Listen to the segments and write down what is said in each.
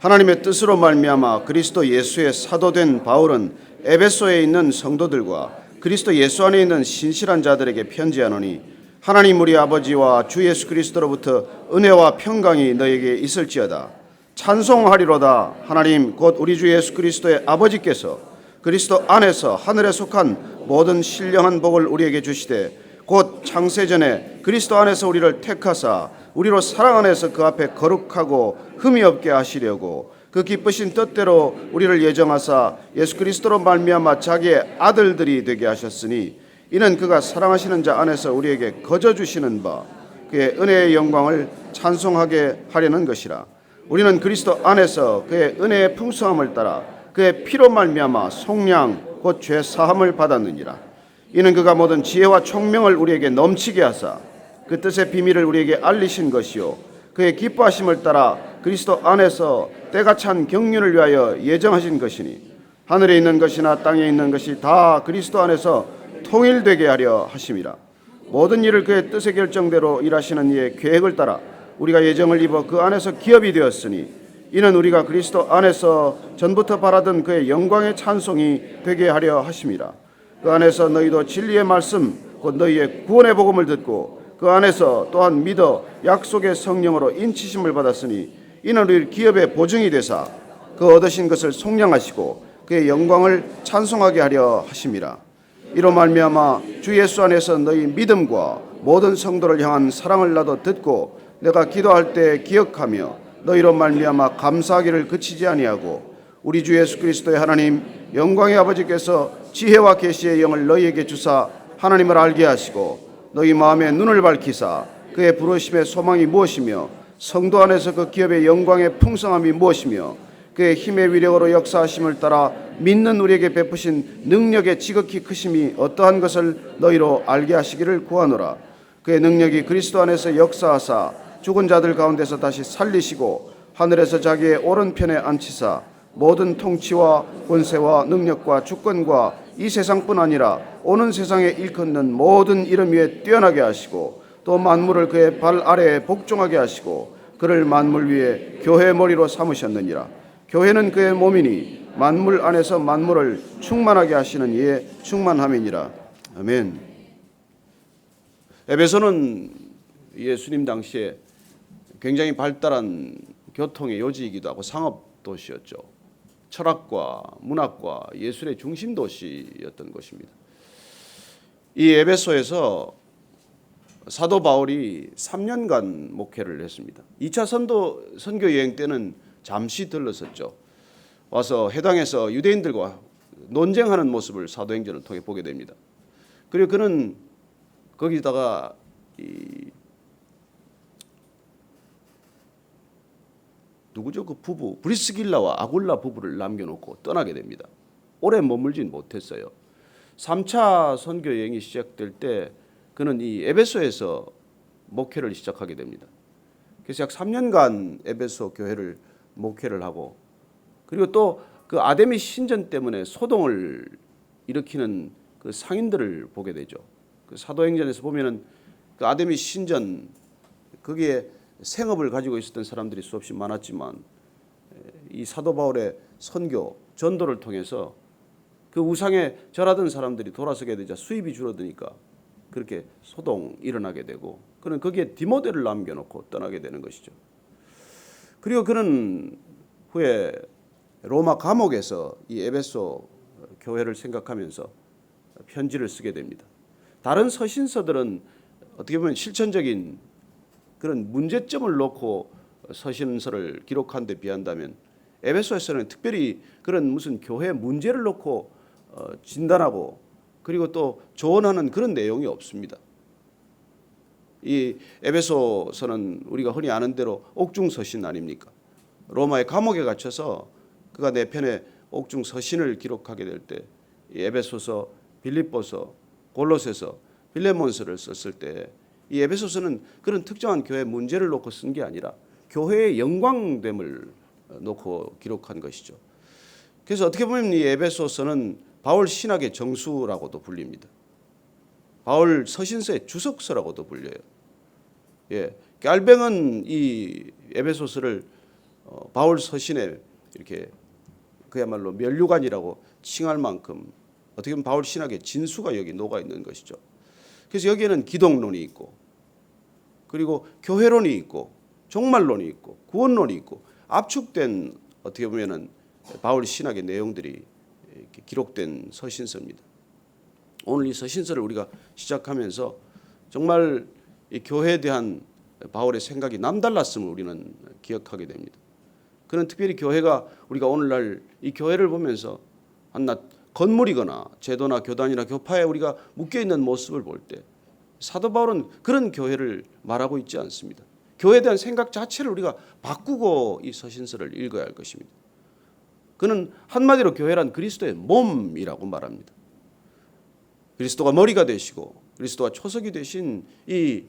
하나님의 뜻으로 말미암아 그리스도 예수의 사도된 바울은 에베소에 있는 성도들과 그리스도 예수 안에 있는 신실한 자들에게 편지하노니 하나님 우리 아버지와 주 예수 그리스도로부터 은혜와 평강이 너에게 있을지어다. 찬송하리로다. 하나님 곧 우리 주 예수 그리스도의 아버지께서 그리스도 안에서 하늘에 속한 모든 신령한 복을 우리에게 주시되 곧 창세전에 그리스도 안에서 우리를 택하사 우리로 사랑 안에서 그 앞에 거룩하고 흠이 없게 하시려고 그 기쁘신 뜻대로 우리를 예정하사 예수 그리스도로 말미암아 자기의 아들들이 되게 하셨으니 이는 그가 사랑하시는 자 안에서 우리에게 거저 주시는 바 그의 은혜의 영광을 찬송하게 하려는 것이라. 우리는 그리스도 안에서 그의 은혜의 풍성함을 따라 그의 피로 말미암아 속량 곧 죄 사함을 받았느니라. 이는 그가 모든 지혜와 총명을 우리에게 넘치게 하사 그 뜻의 비밀을 우리에게 알리신 것이요 그의 기뻐하심을 따라 그리스도 안에서 때가 찬 경륜을 위하여 예정하신 것이니 하늘에 있는 것이나 땅에 있는 것이 다 그리스도 안에서 통일되게 하려 하심이라. 모든 일을 그의 뜻의 결정대로 일하시는 이의 계획을 따라 우리가 예정을 입어 그 안에서 기업이 되었으니 이는 우리가 그리스도 안에서 전부터 바라던 그의 영광의 찬송이 되게 하려 하심이라. 그 안에서 너희도 진리의 말씀 곧 너희의 구원의 복음을 듣고 그 안에서 또한 믿어 약속의 성령으로 인치심을 받았으니 이는 우리 기업의 보증이 되사 그 얻으신 것을 속량하시고 그의 영광을 찬송하게 하려 하심이라. 이로 말미암아 주 예수 안에서 너희 믿음과 모든 성도를 향한 사랑을 나도 듣고 내가 기도할 때 기억하며 너희로 말미암아 감사하기를 그치지 아니하고 우리 주 예수 그리스도의 하나님 영광의 아버지께서 지혜와 계시의 영을 너희에게 주사 하나님을 알게 하시고 너희 마음의 눈을 밝히사 그의 부르심의 소망이 무엇이며 성도 안에서 그 기업의 영광의 풍성함이 무엇이며 그의 힘의 위력으로 역사하심을 따라 믿는 우리에게 베푸신 능력의 지극히 크심이 어떠한 것을 너희로 알게 하시기를 구하노라. 그의 능력이 그리스도 안에서 역사하사 죽은 자들 가운데서 다시 살리시고 하늘에서 자기의 오른편에 앉히사 모든 통치와 권세와 능력과 주권과 이 세상뿐 아니라 오는 세상에 일컫는 모든 이름 위에 뛰어나게 하시고 또 만물을 그의 발 아래에 복종하게 하시고 그를 만물 위에 교회의 머리로 삼으셨느니라. 교회는 그의 몸이니 만물 안에서 만물을 충만하게 하시는 이의 충만함이니라. 아멘. 에베소는 예수님 당시에 굉장히 발달한 교통의 요지이기도 하고 상업 도시였죠. 철학과 문학과 예술의 중심 도시였던 곳입니다. 이 에베소에서 사도 바울이 3년간 목회를 했습니다. 2차 선교 여행 때는 잠시 들렀었죠. 와서 해당에서 유대인들과 논쟁하는 모습을 사도행전을 통해 보게 됩니다. 그리고 그는 거기다가 누구죠? 그 부부 브리스길라와 아굴라 부부를 남겨놓고 떠나게 됩니다. 오래 머물진 못했어요. 3차 선교 여행이 시작될 때 그는 이 에베소에서 목회를 시작하게 됩니다. 그래서 약 3년간 에베소 교회를 목회를 하고 그리고 또 그 아데미 신전 때문에 소동을 일으키는 그 상인들을 보게 되죠. 그 사도행전에서 보면은 그 아데미 신전 거기에 생업을 가지고 있었던 사람들이 수없이 많았지만 이 사도 바울의 선교 전도를 통해서 그 우상에 절하던 사람들이 돌아서게 되자 수입이 줄어드니까 그렇게 소동 일어나게 되고 그는 거기에 디모데를 남겨놓고 떠나게 되는 것이죠. 그리고 그는 후에 로마 감옥에서 이 에베소 교회를 생각하면서 편지를 쓰게 됩니다. 다른 서신서들은 어떻게 보면 실천적인 그런 문제점을 놓고 서신서를 기록한 데 비한다면 에베소에서는 특별히 그런 무슨 교회 문제를 놓고 진단하고 그리고 또 조언하는 그런 내용이 없습니다. 이 에베소서는 우리가 흔히 아는 대로 옥중 서신 아닙니까? 로마의 감옥에 갇혀서 그가 내 편에 옥중 서신을 기록하게 될 때 에베소서, 빌립보서, 골로새서, 빌레몬서를 썼을 때 이 에베소서는 그런 특정한 교회 문제를 놓고 쓴 게 아니라 교회의 영광됨을 놓고 기록한 것이죠. 그래서 어떻게 보면 이 에베소서는 바울 신학의 정수라고도 불립니다. 바울 서신서의 주석서라고도 불려요. 예, 깔뱅은 이 에베소서를 바울 서신에 이렇게 그야말로 면류관이라고 칭할 만큼 어떻게 보면 바울 신학의 진수가 여기 녹아 있는 것이죠. 그래서 여기에는 기독론이 있고, 그리고 교회론이 있고, 종말론이 있고, 구원론이 있고, 압축된 어떻게 보면은 바울 신학의 내용들이 이렇게 기록된 서신서입니다. 오늘 이 서신서를 우리가 시작하면서 정말 이 교회에 대한 바울의 생각이 남달랐음을 우리는 기억하게 됩니다. 그는 특별히 교회가, 우리가 오늘날 이 교회를 보면서 한낱 건물이거나 제도나 교단이나 교파에 우리가 묶여있는 모습을 볼 때 사도 바울은 그런 교회를 말하고 있지 않습니다. 교회에 대한 생각 자체를 우리가 바꾸고 이 서신서를 읽어야 할 것입니다. 그는 한마디로 교회란 그리스도의 몸이라고 말합니다. 그리스도가 머리가 되시고 그리스도가 초석이 되신 이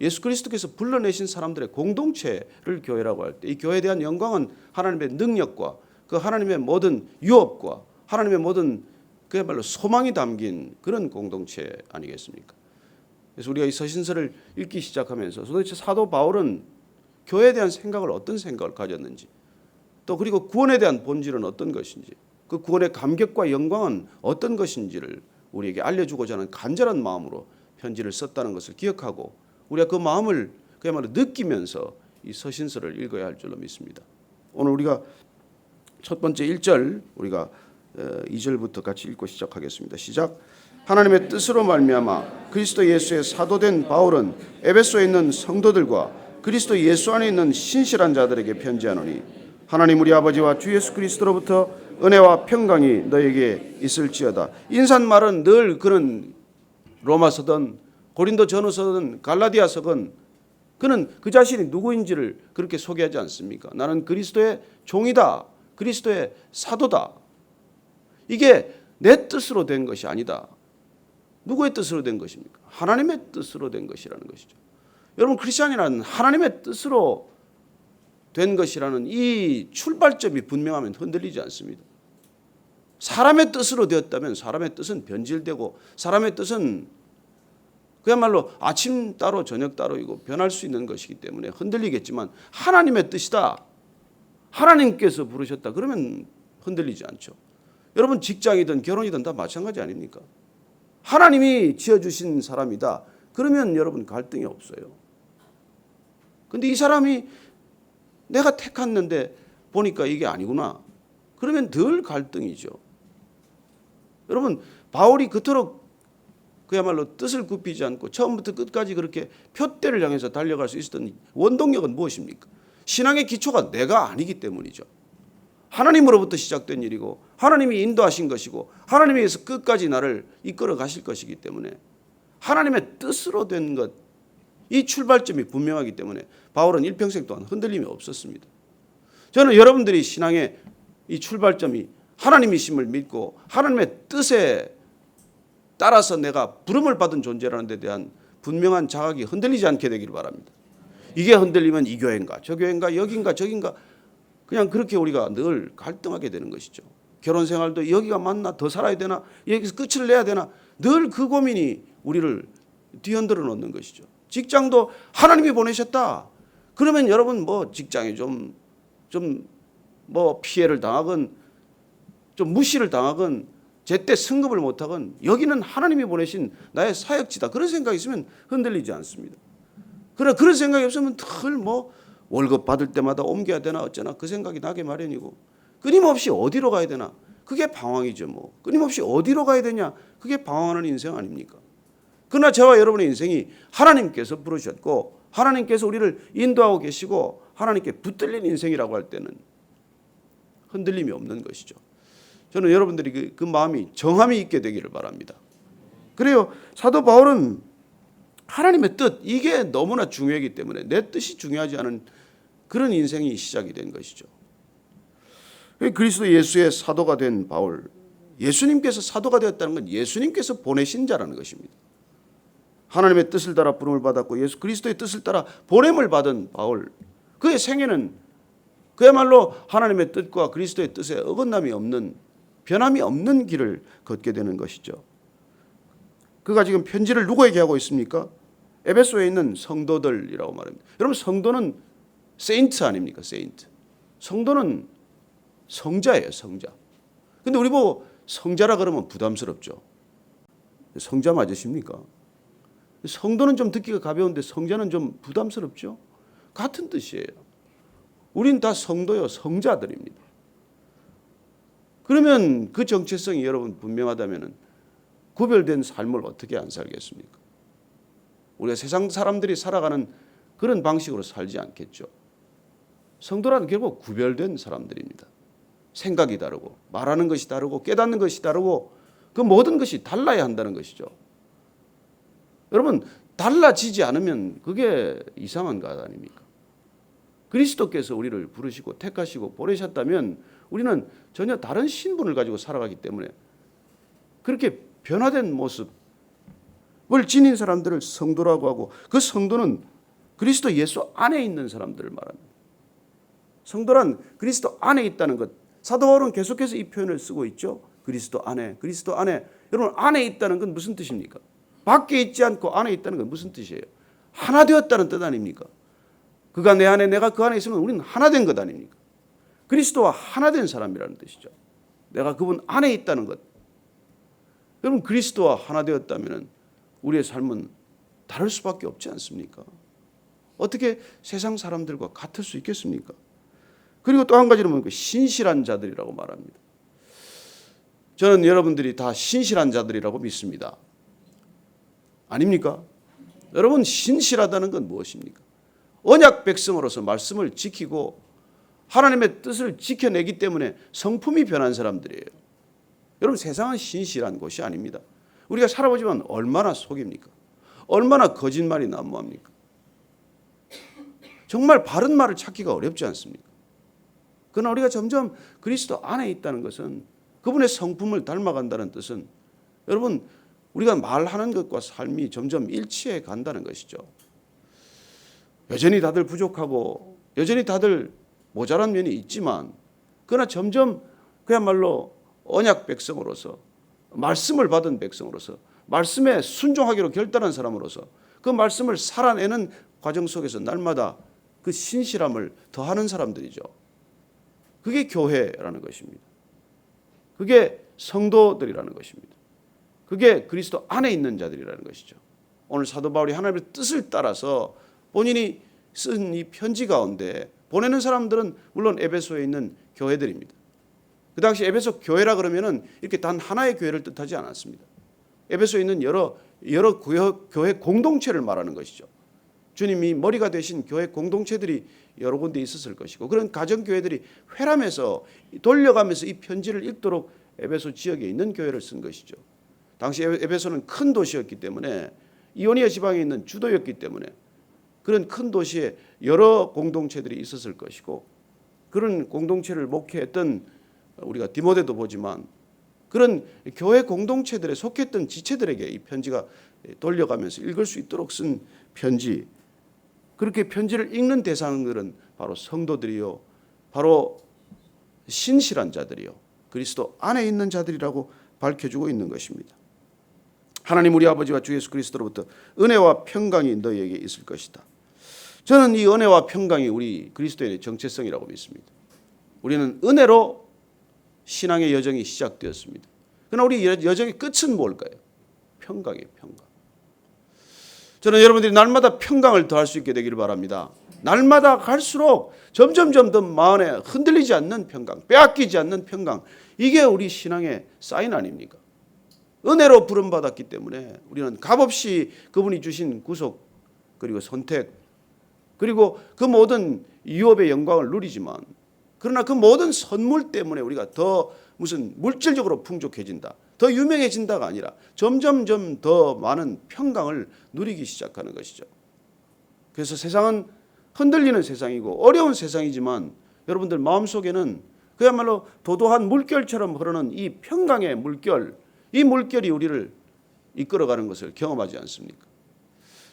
예수 그리스도께서 불러내신 사람들의 공동체를 교회라고 할 때 이 교회에 대한 영광은 하나님의 능력과 그 하나님의 모든 유업과 하나님의 모든 그야말로 소망이 담긴 그런 공동체 아니겠습니까? 그래서 우리가 이 서신서를 읽기 시작하면서 도대체 사도 바울은 교회에 대한 생각을 어떤 생각을 가졌는지, 또 그리고 구원에 대한 본질은 어떤 것인지, 그 구원의 감격과 영광은 어떤 것인지를 우리에게 알려주고자 하는 간절한 마음으로 편지를 썼다는 것을 기억하고 우리가 그 마음을 그야말로 느끼면서 이 서신서를 읽어야 할 줄로 믿습니다. 오늘 우리가 첫 번째 1절 우리가 2절부터 같이 읽고 시작하겠습니다. 시작. 하나님의 뜻으로 말미암아 그리스도 예수의 사도된 바울은 에베소에 있는 성도들과 그리스도 예수 안에 있는 신실한 자들에게 편지하노니 하나님 우리 아버지와 주 예수 그리스도로부터 은혜와 평강이 너에게 있을지어다. 인사말은 늘 그는 로마서든 고린도 전후서든 갈라디아서든 그는 그 자신이 누구인지를 그렇게 소개하지 않습니까? 나는 그리스도의 종이다. 그리스도의 사도다. 이게 내 뜻으로 된 것이 아니다. 누구의 뜻으로 된 것입니까? 하나님의 뜻으로 된 것이라는 것이죠. 여러분, 크리스천이라는 하나님의 뜻으로 된 것이라는 이 출발점이 분명하면 흔들리지 않습니다. 사람의 뜻으로 되었다면 사람의 뜻은 변질되고 사람의 뜻은 그야말로 아침 따로 저녁 따로이고 변할 수 있는 것이기 때문에 흔들리겠지만 하나님의 뜻이다. 하나님께서 부르셨다. 그러면 흔들리지 않죠. 여러분, 직장이든 결혼이든 다 마찬가지 아닙니까? 하나님이 지어주신 사람이다. 그러면 여러분 갈등이 없어요. 근데 이 사람이 내가 택했는데 보니까 이게 아니구나. 그러면 늘 갈등이죠. 여러분, 바울이 그토록 그야말로 뜻을 굽히지 않고 처음부터 끝까지 그렇게 표대를 향해서 달려갈 수 있었던 원동력은 무엇입니까? 신앙의 기초가 내가 아니기 때문이죠. 하나님으로부터 시작된 일이고 하나님이 인도하신 것이고 하나님이 의해서 끝까지 나를 이끌어 가실 것이기 때문에 하나님의 뜻으로 된 것, 이 출발점이 분명하기 때문에 바울은 일평생 동안 흔들림이 없었습니다. 저는 여러분들이 신앙의 이 출발점이 하나님이심을 믿고 하나님의 뜻에 따라서 내가 부름을 받은 존재라는 데 대한 분명한 자각이 흔들리지 않게 되기를 바랍니다. 이게 흔들리면 이 교회인가 저 교회인가 여긴가 저긴가 그냥 그렇게 우리가 늘 갈등하게 되는 것이죠. 결혼 생활도 여기가 맞나, 더 살아야 되나, 여기서 끝을 내야 되나, 늘 그 고민이 우리를 뒤흔들어 놓는 것이죠. 직장도 하나님이 보내셨다. 그러면 여러분 뭐 직장에 좀 뭐 피해를 당하건 좀 무시를 당하건 제때 승급을 못하건 여기는 하나님이 보내신 나의 사역지다. 그런 생각이 있으면 흔들리지 않습니다. 그러나 그런 생각이 없으면 늘 뭐 월급 받을 때마다 옮겨야 되나 어쩌나 그 생각이 나게 마련이고 끊임없이 어디로 가야 되나 그게 방황이죠. 뭐 끊임없이 어디로 가야 되냐 그게 방황하는 인생 아닙니까? 그러나 저와 여러분의 인생이 하나님께서 부르셨고 하나님께서 우리를 인도하고 계시고 하나님께 붙들린 인생이라고 할 때는 흔들림이 없는 것이죠. 저는 여러분들이 그 마음이 정함이 있게 되기를 바랍니다. 그래요. 사도 바울은 하나님의 뜻, 이게 너무나 중요하기 때문에 내 뜻이 중요하지 않은 그런 인생이 시작이 된 것이죠. 그리스도 예수의 사도가 된 바울, 예수님께서 사도가 되었다는 건 예수님께서 보내신 자라는 것입니다. 하나님의 뜻을 따라 부름을 받았고 예수 그리스도의 뜻을 따라 보냄을 받은 바울, 그의 생애는 그야말로 하나님의 뜻과 그리스도의 뜻에 어긋남이 없는, 변함이 없는 길을 걷게 되는 것이죠. 그가 지금 편지를 누구에게 하고 있습니까? 에베소에 있는 성도들이라고 말합니다. 여러분, 성도는 세인트 아닙니까? 세인트. 성도는 성자예요, 성자. 근데 우리 보고 성자라 그러면 부담스럽죠. 성자 맞으십니까? 성도는 좀 듣기가 가벼운데 성자는 좀 부담스럽죠. 같은 뜻이에요. 우린 다 성도요, 성자들입니다. 그러면 그 정체성이 여러분 분명하다면 구별된 삶을 어떻게 안 살겠습니까? 우리가 세상 사람들이 살아가는 그런 방식으로 살지 않겠죠. 성도란 결국 구별된 사람들입니다. 생각이 다르고 말하는 것이 다르고 깨닫는 것이 다르고 그 모든 것이 달라야 한다는 것이죠. 여러분 달라지지 않으면 그게 이상한 것 아닙니까? 그리스도께서 우리를 부르시고 택하시고 보내셨다면 우리는 전혀 다른 신분을 가지고 살아가기 때문에 그렇게 변화된 모습을 지닌 사람들을 성도라고 하고 그 성도는 그리스도 예수 안에 있는 사람들을 말합니다. 성도란 그리스도 안에 있다는 것. 사도 바울은 계속해서 이 표현을 쓰고 있죠. 그리스도 안에, 그리스도 안에. 여러분 안에 있다는 건 무슨 뜻입니까? 밖에 있지 않고 안에 있다는 건 무슨 뜻이에요? 하나 되었다는 뜻 아닙니까? 그가 내 안에 내가 그 안에 있으면 우리는 하나 된 것 아닙니까? 그리스도와 하나 된 사람이라는 뜻이죠. 내가 그분 안에 있다는 것. 여러분 그리스도와 하나 되었다면 우리의 삶은 다를 수밖에 없지 않습니까? 어떻게 세상 사람들과 같을 수 있겠습니까? 그리고 또 한 가지는 뭡니까? 신실한 자들이라고 말합니다. 저는 여러분들이 다 신실한 자들이라고 믿습니다. 아닙니까? 여러분 신실하다는 건 무엇입니까? 언약 백성으로서 말씀을 지키고 하나님의 뜻을 지켜내기 때문에 성품이 변한 사람들이에요. 여러분 세상은 신실한 곳이 아닙니다. 우리가 살아보지만 얼마나 속입니까? 얼마나 거짓말이 난무합니까? 정말 바른 말을 찾기가 어렵지 않습니까? 그러나 우리가 점점 그리스도 안에 있다는 것은 그분의 성품을 닮아간다는 뜻은 여러분 우리가 말하는 것과 삶이 점점 일치해 간다는 것이죠. 여전히 다들 부족하고 여전히 다들 모자란 면이 있지만 그러나 점점 그야말로 언약 백성으로서 말씀을 받은 백성으로서 말씀에 순종하기로 결단한 사람으로서 그 말씀을 살아내는 과정 속에서 날마다 그 신실함을 더하는 사람들이죠. 그게 교회라는 것입니다. 그게 성도들이라는 것입니다. 그게 그리스도 안에 있는 자들이라는 것이죠. 오늘 사도 바울이 하나님의 뜻을 따라서 본인이 쓴 이 편지 가운데 보내는 사람들은 물론 에베소에 있는 교회들입니다. 그 당시 에베소 교회라 그러면은 이렇게 단 하나의 교회를 뜻하지 않았습니다. 에베소에 있는 여러 교회 공동체를 말하는 것이죠. 주님이 머리가 되신 교회 공동체들이 여러 군데 있었을 것이고 그런 가정교회들이 회람해서 돌려가면서 이 편지를 읽도록 에베소 지역에 있는 교회를 쓴 것이죠. 당시 에베소는 큰 도시였기 때문에 이오니아 지방에 있는 주도였기 때문에 그런 큰 도시에 여러 공동체들이 있었을 것이고 그런 공동체를 목회했던 우리가 디모데도 보지만 그런 교회 공동체들에 속했던 지체들에게 이 편지가 돌려가면서 읽을 수 있도록 쓴 편지. 그렇게 편지를 읽는 대상들은 바로 성도들이요, 바로 신실한 자들이요, 그리스도 안에 있는 자들이라고 밝혀주고 있는 것입니다. 하나님 우리 아버지와 주 예수 그리스도로부터 은혜와 평강이 너희에게 있을 것이다. 저는 이 은혜와 평강이 우리 그리스도인의 정체성이라고 믿습니다. 우리는 은혜로 신앙의 여정이 시작되었습니다. 그러나 우리 여정의 끝은 뭘까요? 평강이에요, 평강. 저는 여러분들이 날마다 평강을 더할 수 있게 되기를 바랍니다. 날마다 갈수록 점점 더 마음에 흔들리지 않는 평강, 빼앗기지 않는 평강. 이게 우리 신앙의 사인 아닙니까? 은혜로 부름받았기 때문에 우리는 값없이 그분이 주신 구속 그리고 선택 그리고 그 모든 유업의 영광을 누리지만 그러나 그 모든 선물 때문에 우리가 더 무슨 물질적으로 풍족해진다, 더 유명해진다가 아니라 점점 더 많은 평강을 누리기 시작하는 것이죠. 그래서 세상은 흔들리는 세상이고 어려운 세상이지만 여러분들 마음속에는 그야말로 도도한 물결처럼 흐르는 이 평강의 물결, 이 물결이 우리를 이끌어가는 것을 경험하지 않습니까?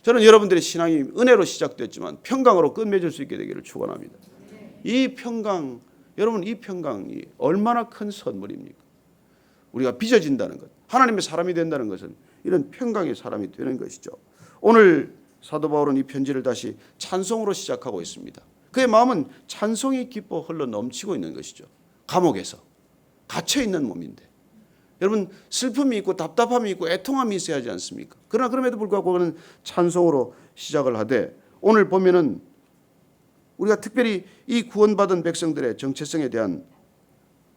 저는 여러분들의 신앙이 은혜로 시작됐지만 평강으로 끝맺을 수 있게 되기를 축원합니다. 이 평강, 여러분 이 평강이 얼마나 큰 선물입니까? 우리가 빚어진다는 것, 하나님의 사람이 된다는 것은 이런 평강의 사람이 되는 것이죠. 오늘 사도 바울은 이 편지를 다시 찬송으로 시작하고 있습니다. 그의 마음은 찬송이 기뻐 흘러 넘치고 있는 것이죠. 감옥에서 갇혀 있는 몸인데 여러분 슬픔이 있고 답답함이 있고 애통함이 있어야 하지 않습니까? 그러나 그럼에도 불구하고 그는 찬송으로 시작을 하되 오늘 보면은 우리가 특별히 이 구원받은 백성들의 정체성에 대한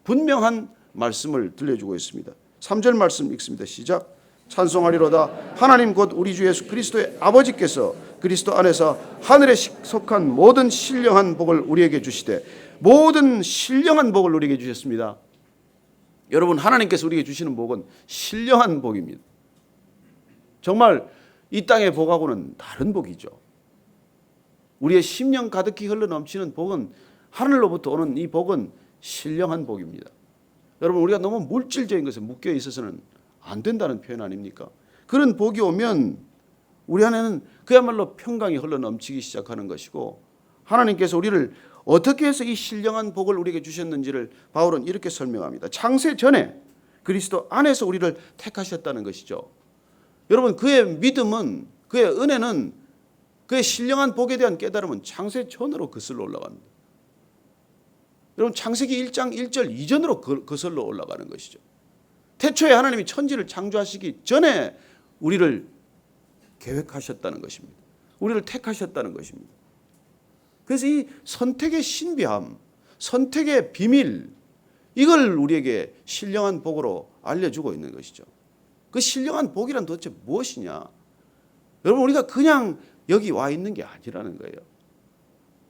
분명한 말씀을 들려주고 있습니다. 3절 말씀 읽습니다. 시작. 찬송하리로다 하나님 곧 우리 주 예수 그리스도의 아버지께서 그리스도 안에서 하늘에 속한 모든 신령한 복을 우리에게 주시되 모든 신령한 복을 우리에게 주셨습니다. 여러분 하나님께서 우리에게 주시는 복은 신령한 복입니다. 정말 이 땅의 복하고는 다른 복이죠. 우리의 심령 가득히 흘러 넘치는 복은 하늘로부터 오는 이 복은 신령한 복입니다. 여러분 우리가 너무 물질적인 것에 묶여 있어서는 안 된다는 표현 아닙니까? 그런 복이 오면 우리 안에는 그야말로 평강이 흘러 넘치기 시작하는 것이고 하나님께서 우리를 어떻게 해서 이 신령한 복을 우리에게 주셨는지를 바울은 이렇게 설명합니다. 창세 전에 그리스도 안에서 우리를 택하셨다는 것이죠. 여러분 그의 믿음은 그의 은혜는 그의 신령한 복에 대한 깨달음은 창세 전으로 거슬러 올라갑니다. 여러분 창세기 1장 1절 이전으로 거슬러 올라가는 것이죠. 태초에 하나님이 천지를 창조하시기 전에 우리를 계획하셨다는 것입니다. 우리를 택하셨다는 것입니다. 그래서 이 선택의 신비함, 선택의 비밀 이걸 우리에게 신령한 복으로 알려주고 있는 것이죠. 그 신령한 복이란 도대체 무엇이냐? 여러분 우리가 그냥 여기 와 있는 게 아니라는 거예요.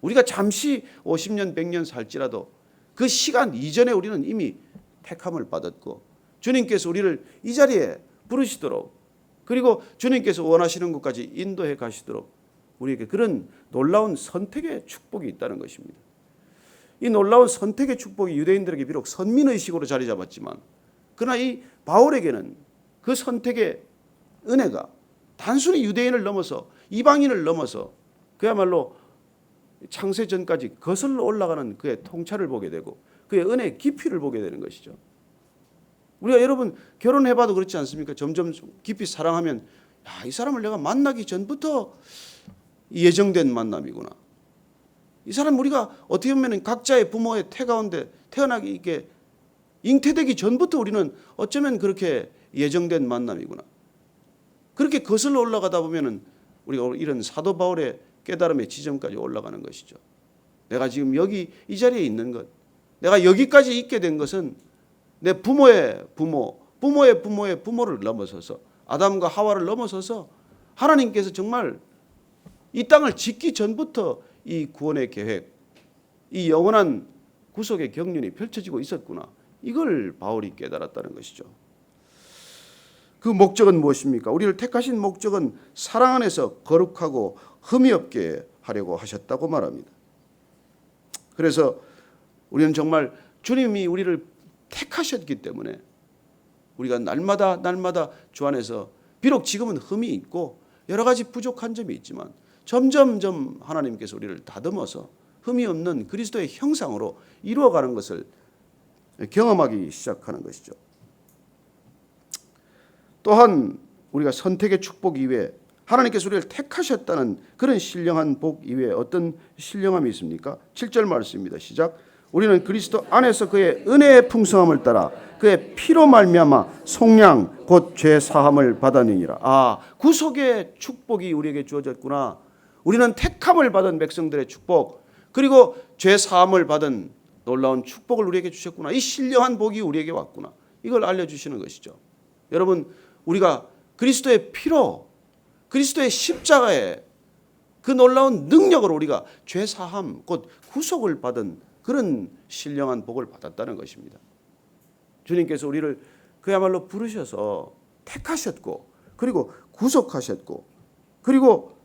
우리가 잠시 50년 100년 살지라도 그 시간 이전에 우리는 이미 택함을 받았고 주님께서 우리를 이 자리에 부르시도록 그리고 주님께서 원하시는 곳까지 인도해 가시도록 우리에게 그런 놀라운 선택의 축복이 있다는 것입니다. 이 놀라운 선택의 축복이 유대인들에게 비록 선민의식으로 자리 잡았지만 그러나 이 바울에게는 그 선택의 은혜가 단순히 유대인을 넘어서 이방인을 넘어서 그야말로 창세전까지 거슬러 올라가는 그의 통찰을 보게 되고 그의 은혜의 깊이를 보게 되는 것이죠. 우리가 여러분 결혼해봐도 그렇지 않습니까? 점점 깊이 사랑하면 야, 이 사람을 내가 만나기 전부터 예정된 만남이구나. 이 사람 우리가 어떻게 보면 각자의 부모의 태 가운데 태어나기 이게 잉태되기 전부터 우리는 어쩌면 그렇게 예정된 만남이구나. 그렇게 거슬러 올라가다 보면은 우리가 이런 사도 바울의 깨달음의 지점까지 올라가는 것이죠. 내가 지금 여기 이 자리에 있는 것, 내가 여기까지 있게 된 것은 내 부모의 부모, 부모의 부모의 부모를 넘어서서 아담과 하와를 넘어서서 하나님께서 정말 이 땅을 짓기 전부터 이 구원의 계획, 이 영원한 구속의 경륜이 펼쳐지고 있었구나. 이걸 바울이 깨달았다는 것이죠. 그 목적은 무엇입니까? 우리를 택하신 목적은 사랑 안에서 거룩하고 흠이 없게 하려고 하셨다고 말합니다. 그래서 우리는 정말 주님이 우리를 택하셨기 때문에 우리가 날마다 주 안에서 비록 지금은 흠이 있고 여러 가지 부족한 점이 있지만 점점점 하나님께서 우리를 다듬어서 흠이 없는 그리스도의 형상으로 이루어가는 것을 경험하기 시작하는 것이죠. 또한 우리가 선택의 축복 이외에 하나님께서 우리를 택하셨다는 그런 신령한 복 이외에 어떤 신령함이 있습니까? 7절 말씀입니다. 시작. 우리는 그리스도 안에서 그의 은혜의 풍성함을 따라 그의 피로 말미암아 속량 곧 죄 사함을 받았느니라. 아, 구속의 축복이 우리에게 주어졌구나. 우리는 택함을 받은 백성들의 축복 그리고 죄 사함을 받은 놀라운 축복을 우리에게 주셨구나. 이 신령한 복이 우리에게 왔구나. 이걸 알려주시는 것이죠. 여러분 우리가 그리스도의 피로 그리스도의 십자가에 그 놀라운 능력으로 우리가 죄 사함 곧 구속을 받은 그런 신령한 복을 받았다는 것입니다. 주님께서 우리를 그야말로 부르셔서 택하셨고 그리고 구속하셨고 그리고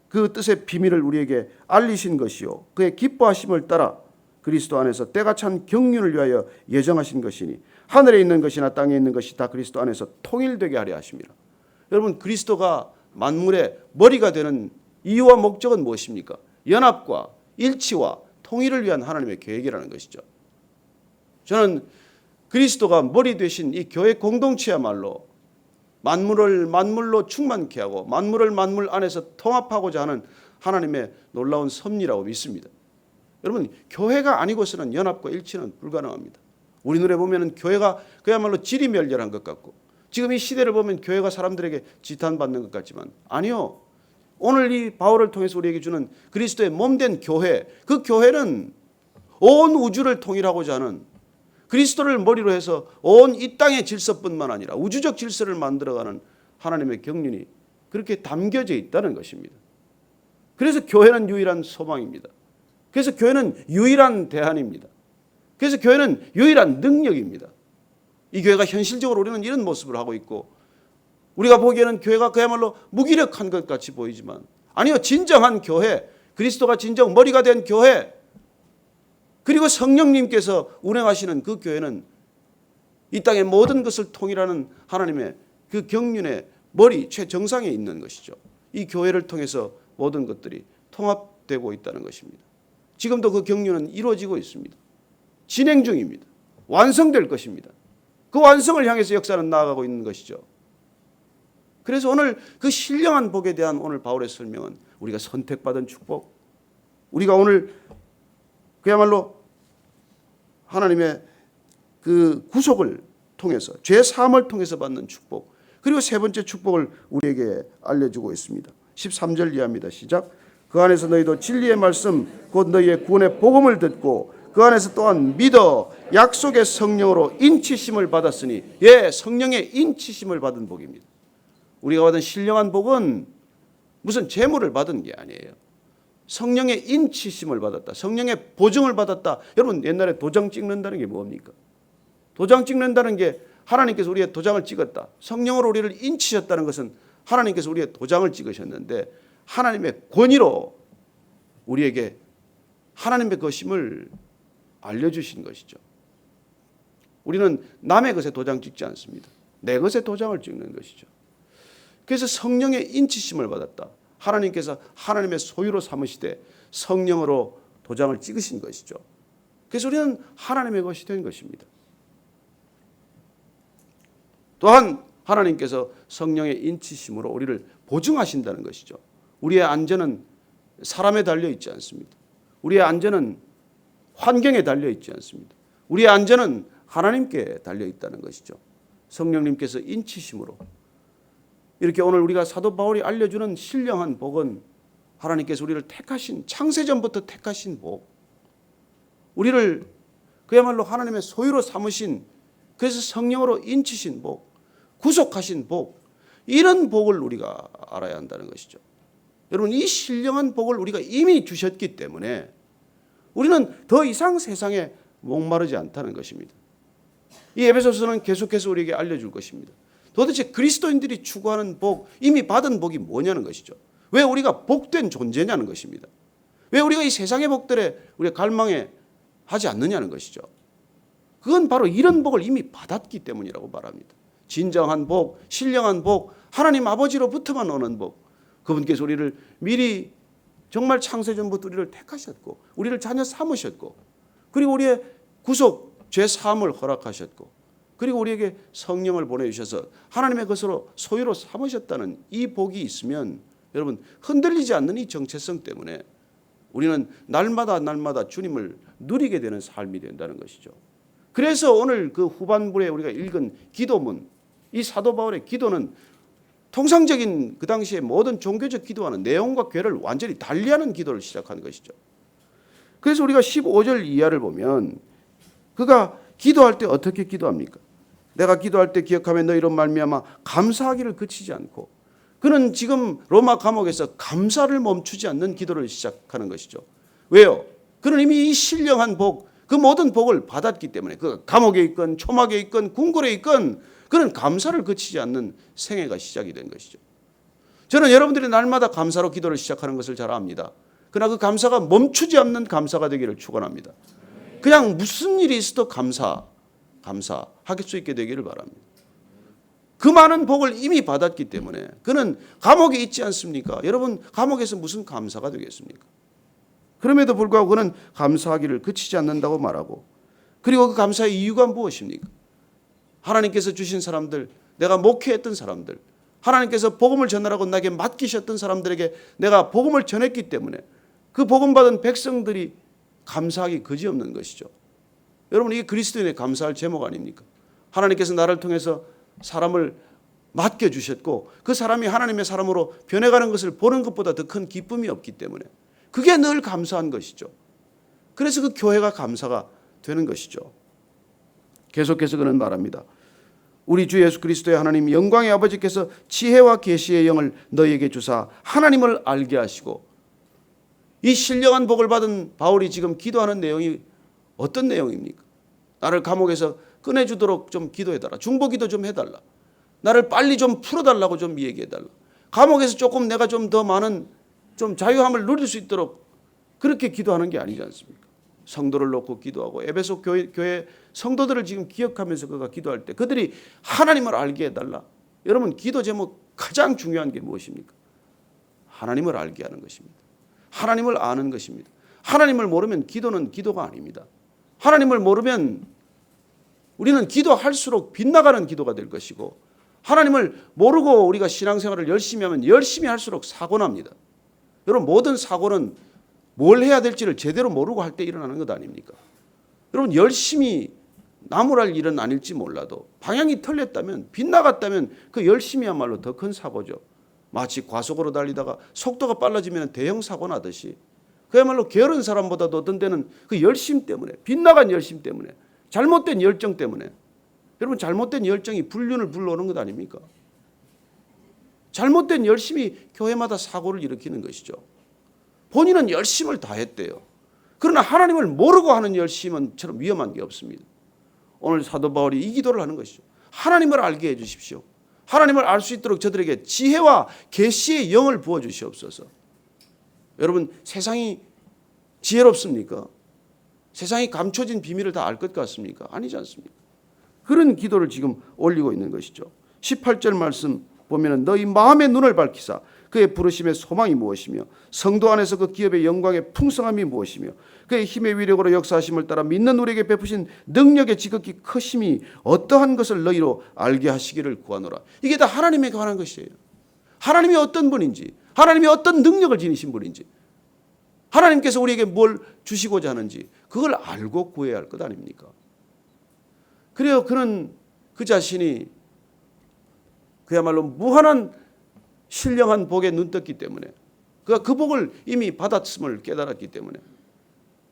그 뜻의 비밀을 우리에게 알리신 것이요 그의 기뻐하심을 따라 그리스도 안에서 때가 찬 경륜을 위하여 예정하신 것이니 하늘에 있는 것이나 땅에 있는 것이 다 그리스도 안에서 통일되게 하려 하심이라. 여러분 그리스도가 만물의 머리가 되는 이유와 목적은 무엇입니까? 연합과 일치와 통일을 위한 하나님의 계획이라는 것이죠. 저는 그리스도가 머리 되신 이 교회 공동체야말로 만물을 만물로 충만케 하고 만물을 만물 안에서 통합하고자 하는 하나님의 놀라운 섭리라고 믿습니다. 여러분, 교회가 아니고서는 연합과 일치는 불가능합니다. 우리 눈에 보면은 교회가 그야말로 질이 멸렬한 것 같고, 지금 이 시대를 보면 교회가 사람들에게 지탄받는 것 같지만 아니요. 오늘 이 바울을 통해서 우리에게 주는 그리스도의 몸된 교회, 그 교회는 온 우주를 통일하고자 하는, 그리스도를 머리로 해서 온 이 땅의 질서뿐만 아니라 우주적 질서를 만들어가는 하나님의 경륜이 그렇게 담겨져 있다는 것입니다. 그래서 교회는 유일한 소망입니다. 그래서 교회는 유일한 대안입니다. 그래서 교회는 유일한 능력입니다. 이 교회가 현실적으로 우리는 이런 모습을 하고 있고, 우리가 보기에는 교회가 그야말로 무기력한 것 같이 보이지만 아니요, 진정한 교회, 그리스도가 진정 머리가 된 교회, 그리고 성령님께서 운행하시는 그 교회는 이 땅의 모든 것을 통일하는 하나님의 그 경륜의 머리 최정상에 있는 것이죠. 이 교회를 통해서 모든 것들이 통합되고 있다는 것입니다. 지금도 그 경륜은 이루어지고 있습니다. 진행 중입니다. 완성될 것입니다. 그 완성을 향해서 역사는 나아가고 있는 것이죠. 그래서 오늘 그 신령한 복에 대한 오늘 바울의 설명은 우리가 선택받은 축복, 우리가 오늘 그야말로 하나님의 그 구속을 통해서, 죄 사함을 통해서 받는 축복, 그리고 세 번째 축복을 우리에게 알려주고 있습니다. 13절 이하입니다. 시작. 그 안에서 너희도 진리의 말씀 곧 너희의 구원의 복음을 듣고 그 안에서 또한 믿어 약속의 성령으로 인치심을 받았으니, 예, 성령의 인치심을 받은 복입니다. 우리가 받은 신령한 복은 무슨 재물을 받은 게 아니에요. 성령의 인치심을 받았다. 성령의 보증을 받았다. 여러분, 옛날에 도장 찍는다는 게 뭡니까? 도장 찍는다는 게 하나님께서 우리의 도장을 찍었다. 성령으로 우리를 인치셨다는 것은 하나님께서 우리의 도장을 찍으셨는데 하나님의 권위로 우리에게 하나님의 것임을 알려주신 것이죠. 우리는 남의 것에 도장 찍지 않습니다. 내 것에 도장을 찍는 것이죠. 그래서 성령의 인치심을 받았다. 하나님께서 하나님의 소유로 삼으시되 성령으로 도장을 찍으신 것이죠. 그래서 우리는 하나님의 것이 된 것입니다. 또한 하나님께서 성령의 인치심으로 우리를 보증하신다는 것이죠. 우리의 안전은 사람에 달려 있지 않습니다. 우리의 안전은 환경에 달려 있지 않습니다. 우리의 안전은 하나님께 달려 있다는 것이죠. 성령님께서 인치심으로 이렇게 오늘 우리가 사도 바울이 알려주는 신령한 복은 하나님께서 우리를 택하신, 창세전부터 택하신 복, 우리를 그야말로 하나님의 소유로 삼으신, 그래서 성령으로 인치신 복, 구속하신 복, 이런 복을 우리가 알아야 한다는 것이죠. 여러분, 이 신령한 복을 우리가 이미 주셨기 때문에 우리는 더 이상 세상에 목마르지 않다는 것입니다. 이 에베소서는 계속해서 우리에게 알려줄 것입니다. 도대체 그리스도인들이 추구하는 복, 이미 받은 복이 뭐냐는 것이죠. 왜 우리가 복된 존재냐는 것입니다. 왜 우리가 이 세상의 복들에 우리가 갈망해 하지 않느냐는 것이죠. 그건 바로 이런 복을 이미 받았기 때문이라고 말합니다. 진정한 복, 신령한 복, 하나님 아버지로부터만 오는 복, 그분께서 우리를 미리 정말 창세전부터 우리를 택하셨고 우리를 자녀 삼으셨고 그리고 우리의 구속, 죄 사함을 허락하셨고 그리고 우리에게 성령을 보내주셔서 하나님의 것으로 소유로 삼으셨다는 이 복이 있으면 여러분, 흔들리지 않는 이 정체성 때문에 우리는 날마다 주님을 누리게 되는 삶이 된다는 것이죠. 그래서 오늘 그 후반부에 우리가 읽은 기도문, 이 사도 바울의 기도는 통상적인 그 당시에 모든 종교적 기도하는 내용과 괴를 완전히 달리하는 기도를 시작한 것이죠. 그래서 우리가 15절 이하를 보면 그가 기도할 때 어떻게 기도합니까? 내가 기도할 때 기억하며 너희로 말미암아 감사하기를 그치지 않고, 그는 지금 로마 감옥에서 감사를 멈추지 않는 기도를 시작하는 것이죠. 왜요? 그는 이미 이 신령한 복, 그 모든 복을 받았기 때문에 그 감옥에 있건 초막에 있건 궁궐에 있건 그는 감사를 그치지 않는 생애가 시작이 된 것이죠. 저는 여러분들이 날마다 감사로 기도를 시작하는 것을 잘 압니다. 그러나 그 감사가 멈추지 않는 감사가 되기를 축원합니다. 그냥 무슨 일이 있어도 감사할 수 있게 되기를 바랍니다. 그 많은 복을 이미 받았기 때문에 그는 감옥에 있지 않습니까? 여러분, 감옥에서 무슨 감사가 되겠습니까? 그럼에도 불구하고 그는 감사하기를 그치지 않는다고 말하고, 그리고 그 감사의 이유가 무엇입니까? 하나님께서 주신 사람들, 내가 목회했던 사람들, 하나님께서 복음을 전하라고 나에게 맡기셨던 사람들에게 내가 복음을 전했기 때문에 그 복음 받은 백성들이 감사하기 그지없는 것이죠. 여러분, 이게 그리스도인의 감사할 제목 아닙니까? 하나님께서 나를 통해서 사람을 맡겨주셨고 그 사람이 하나님의 사람으로 변해가는 것을 보는 것보다 더 큰 기쁨이 없기 때문에 그게 늘 감사한 것이죠. 그래서 그 교회가 감사가 되는 것이죠. 계속해서 그는 말합니다. 우리 주 예수 그리스도의 하나님 영광의 아버지께서 지혜와 계시의 영을 너희에게 주사 하나님을 알게 하시고, 이 신령한 복을 받은 바울이 지금 기도하는 내용이 어떤 내용입니까? 나를 감옥에서 꺼내주도록 좀 기도해달라. 중보기도 좀 해달라. 나를 빨리 좀 풀어달라고 좀 얘기해달라. 감옥에서 조금 내가 좀 더 많은 좀 자유함을 누릴 수 있도록 그렇게 기도하는 게 아니지 않습니까? 성도를 놓고 기도하고 에베소 교회 성도들을 지금 기억하면서 그가 기도할 때 그들이 하나님을 알게 해달라. 여러분, 기도 제목 가장 중요한 게 무엇입니까? 하나님을 알게 하는 것입니다. 하나님을 아는 것입니다. 하나님을 모르면 기도는 기도가 아닙니다. 하나님을 모르면 우리는 기도할수록 빗나가는 기도가 될 것이고, 하나님을 모르고 우리가 신앙생활을 열심히 하면 열심히 할수록 사고 납니다. 여러분, 모든 사고는 뭘 해야 될지를 제대로 모르고 할 때 일어나는 것 아닙니까? 여러분, 열심히 나무랄 일은 아닐지 몰라도 방향이 틀렸다면, 빗나갔다면 그 열심히야말로 더 큰 사고죠. 마치 과속으로 달리다가 속도가 빨라지면 대형 사고 나듯이 그야말로 게으른 사람보다도 어떤 때는 그 열심 때문에, 빗나간 열심 때문에, 잘못된 열정 때문에, 여러분, 잘못된 열정이 불륜을 불러오는 것 아닙니까? 잘못된 열심이 교회마다 사고를 일으키는 것이죠. 본인은 열심을 다했대요. 그러나 하나님을 모르고 하는 열심은처럼 위험한 게 없습니다. 오늘 사도 바울이 이 기도를 하는 것이죠. 하나님을 알게 해 주십시오. 하나님을 알 수 있도록 저들에게 지혜와 계시의 영을 부어 주시옵소서. 여러분, 세상이 지혜롭습니까? 세상이 감춰진 비밀을 다 알 것 같습니까? 아니지 않습니까? 그런 기도를 지금 올리고 있는 것이죠. 18절 말씀 보면은 너희 마음의 눈을 밝히사 그의 부르심의 소망이 무엇이며 성도 안에서 그 기업의 영광의 풍성함이 무엇이며 그의 힘의 위력으로 역사하심을 따라 믿는 우리에게 베푸신 능력의 지극히 크심이 어떠한 것을 너희로 알게 하시기를 구하노라. 이게 다 하나님에 관한 것이에요. 하나님이 어떤 분인지, 하나님이 어떤 능력을 지니신 분인지, 하나님께서 우리에게 뭘 주시고자 하는지 그걸 알고 구해야 할 것 아닙니까? 그래요. 그는 그 자신이 그야말로 무한한 신령한 복에 눈떴기 때문에, 그가 그 복을 이미 받았음을 깨달았기 때문에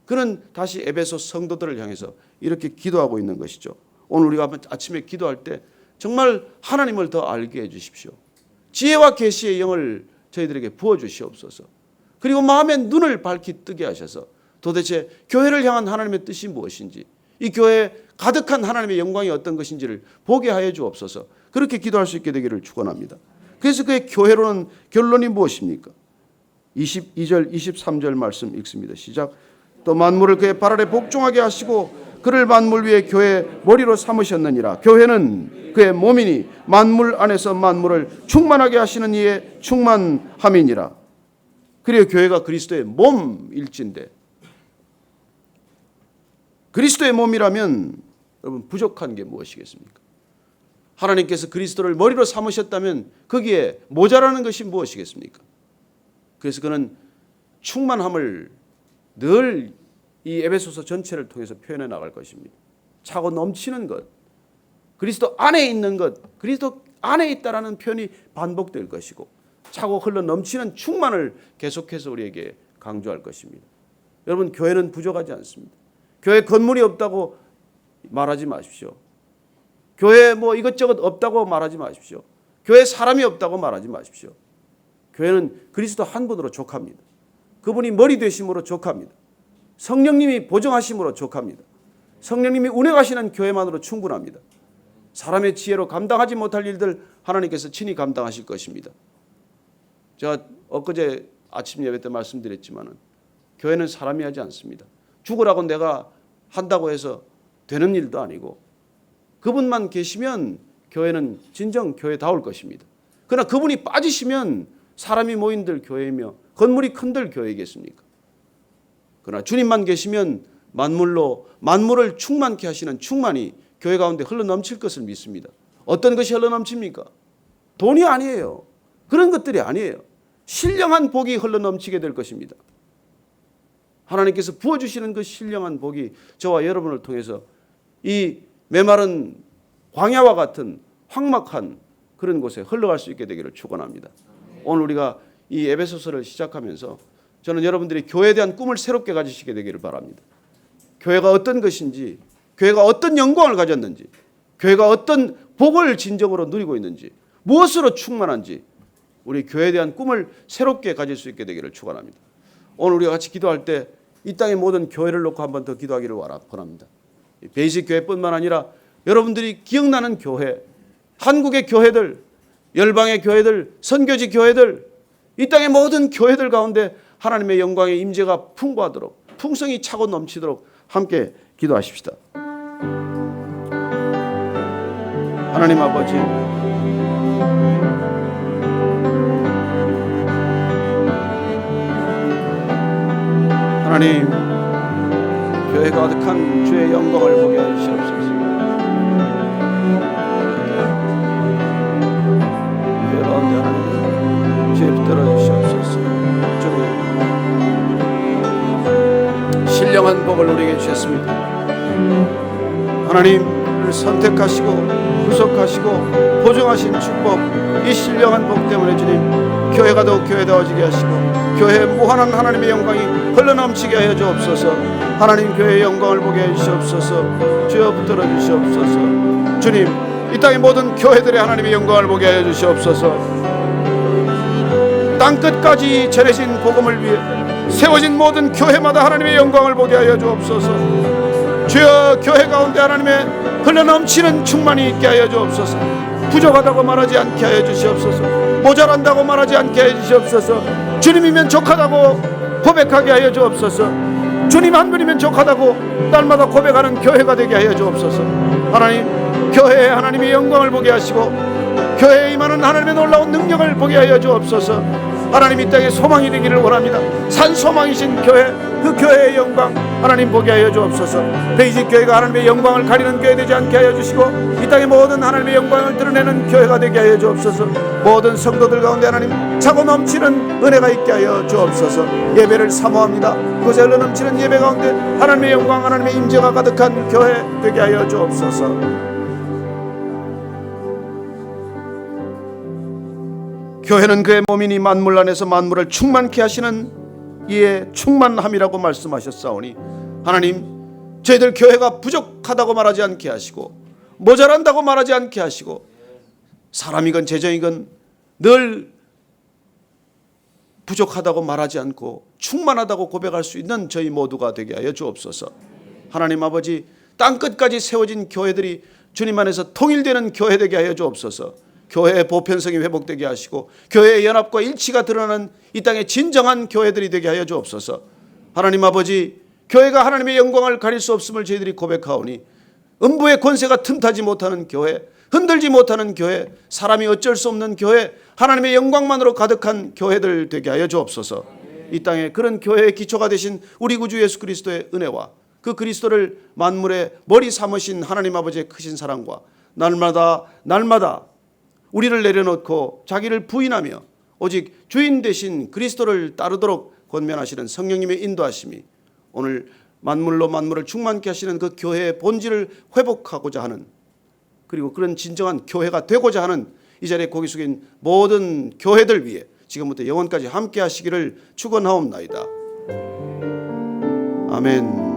그는 다시 에베소 성도들을 향해서 이렇게 기도하고 있는 것이죠. 오늘 우리가 아침에 기도할 때 정말 하나님을 더 알게 해 주십시오. 지혜와 계시의 영을 저희들에게 부어 주시옵소서. 그리고 마음의 눈을 밝히 뜨게 하셔서 도대체 교회를 향한 하나님의 뜻이 무엇인지, 이 교회에 가득한 하나님의 영광이 어떤 것인지를 보게 하여 주옵소서. 그렇게 기도할 수 있게 되기를 축원합니다. 그래서 그의 교회로는 결론이 무엇입니까? 22절 23절 말씀 읽습니다. 시작. 또 만물을 그의 발 아래 복종하게 하시고 그를 만물 위에 교회의 머리로 삼으셨느니라. 교회는 그의 몸이니 만물 안에서 만물을 충만하게 하시는 이의 충만함이니라. 그리고 교회가 그리스도의 몸일진데, 그리스도의 몸이라면 여러분 부족한 게 무엇이겠습니까? 하나님께서 그리스도를 머리로 삼으셨다면 거기에 모자라는 것이 무엇이겠습니까? 그래서 그는 충만함을 늘 이 에베소서 전체를 통해서 표현해 나갈 것입니다. 차고 넘치는 것, 그리스도 안에 있는 것, 그리스도 안에 있다라는 표현이 반복될 것이고 차고 흘러 넘치는 충만을 계속해서 우리에게 강조할 것입니다. 여러분, 교회는 부족하지 않습니다. 교회 건물이 없다고 말하지 마십시오. 교회에 뭐 이것저것 없다고 말하지 마십시오. 교회에 사람이 없다고 말하지 마십시오. 교회는 그리스도 한 분으로 족합니다. 그분이 머리 되심으로 족합니다. 성령님이 보정하심으로 족합니다. 성령님이 운행하시는 교회만으로 충분합니다. 사람의 지혜로 감당하지 못할 일들 하나님께서 친히 감당하실 것입니다. 제가 엊그제 아침 예배 때 말씀드렸지만 교회는 사람이 하지 않습니다. 죽으라고 내가 한다고 해서 되는 일도 아니고, 그분만 계시면 교회는 진정 교회다울 것입니다. 그러나 그분이 빠지시면 사람이 모인들 교회이며 건물이 큰들 교회이겠습니까? 그러나 주님만 계시면 만물로 만물을 충만케 하시는 충만이 교회 가운데 흘러넘칠 것을 믿습니다. 어떤 것이 흘러넘칩니까? 돈이 아니에요. 그런 것들이 아니에요. 신령한 복이 흘러넘치게 될 것입니다. 하나님께서 부어주시는 그 신령한 복이 저와 여러분을 통해서 이 메마른 광야와 같은 황막한 그런 곳에 흘러갈 수 있게 되기를 축원합니다. 오늘 우리가 이 에베소서를 시작하면서 저는 여러분들이 교회에 대한 꿈을 새롭게 가지시게 되기를 바랍니다. 교회가 어떤 것인지, 교회가 어떤 영광을 가졌는지, 교회가 어떤 복을 진정으로 누리고 있는지, 무엇으로 충만한지 우리 교회에 대한 꿈을 새롭게 가질 수 있게 되기를 축원합니다. 오늘 우리가 같이 기도할 때 이 땅의 모든 교회를 놓고 한 번 더 기도하기를 원합니다. 베이직 교회뿐만 아니라 여러분들이 기억나는 교회, 한국의 교회들, 열방의 교회들, 선교지 교회들, 이 땅의 모든 교회들 가운데 하나님의 영광의 임재가 풍부하도록, 풍성이 차고 넘치도록 함께 기도하십시다. 하나님 아버지, 하나님, 교회 가득한 주의 영광을 보게 해주시옵소서. 교회 가운데 하나님 주의 붙들어 주시옵소서. 주님, 신령한 복을 우리에게 주셨습니다. 하나님을 선택하시고 구속하시고 보증하신 축복, 이 신령한 복 때문에 주님, 교회가 더욱 교회다워지게 하시고 교회에 무한한 하나님의 영광이 흘러넘치게 하여 주옵소서. 하나님, 교회의 영광을 보게 해 주시옵소서. 주여 붙들어 주시옵소서. 주님, 이 땅의 모든 교회들의 하나님의 영광을 보게 하여 주시옵소서. 땅끝까지 전해진 복음을 위해 세워진 모든 교회마다 하나님의 영광을 보게 하여 주옵소서. 주여, 교회 가운데 하나님의 흘러넘치는 충만이 있게 하여 주옵소서. 부족하다고 말하지 않게 하여 주시옵소서. 모자란다고 말하지 않게 하여 주시옵소서. 주님이면 족하다고 고백하게 하여 주옵소서. 주님 한 분이면 족하다고 날마다 고백하는 교회가 되게 하여 주옵소서. 하나님, 교회에 하나님의 영광을 보게 하시고 교회에 임하는 하나님의 놀라운 능력을 보게 하여 주옵소서. 하나님, 이 땅에 소망이 되기를 원합니다. 산 소망이신 교회, 그 교회의 영광 하나님 보게 하여 주옵소서. 베이직 교회가 하나님의 영광을 가리는 교회 되지 않게 하여 주시고 이 땅의 모든 하나님의 영광을 드러내는 교회가 되게 하여 주옵소서. 모든 성도들 가운데 하나님 차고 넘치는 은혜가 있게 하여 주옵소서. 예배를 사모합니다. 그곳에 흘러넘치는 예배 가운데 하나님의 영광, 하나님의 임재가 가득한 교회 되게 하여 주옵소서. 교회는 그의 몸이니 만물 안에서 만물을 충만케 하시는 이의 충만함이라고 말씀하셨사오니, 하나님, 저희들 교회가 부족하다고 말하지 않게 하시고 모자란다고 말하지 않게 하시고 사람이건 재정이건 늘 부족하다고 말하지 않고 충만하다고 고백할 수 있는 저희 모두가 되게 하여 주옵소서. 하나님 아버지, 땅끝까지 세워진 교회들이 주님 안에서 통일되는 교회 되게 하여 주옵소서. 교회의 보편성이 회복되게 하시고 교회의 연합과 일치가 드러나는 이 땅의 진정한 교회들이 되게 하여 주옵소서. 하나님 아버지, 교회가 하나님의 영광을 가릴 수 없음을 저희들이 고백하오니 음부의 권세가 틈타지 못하는 교회, 흔들지 못하는 교회, 사람이 어쩔 수 없는 교회, 하나님의 영광만으로 가득한 교회들 되게 하여 주옵소서. 이 땅에 그런 교회의 기초가 되신 우리 구주 예수 그리스도의 은혜와 그 그리스도를 만물의 머리 삼으신 하나님 아버지의 크신 사랑과 날마다 우리를 내려놓고 자기를 부인하며 오직 주인 되신 그리스도를 따르도록 권면하시는 성령님의 인도하심이 오늘 만물로 만물을 충만케 하시는 그 교회의 본질을 회복하고자 하는, 그리고 그런 진정한 교회가 되고자 하는 이 자리에 고개 숙인 모든 교회들 위해 지금부터 영원까지 함께 하시기를 축원하옵나이다. 아멘.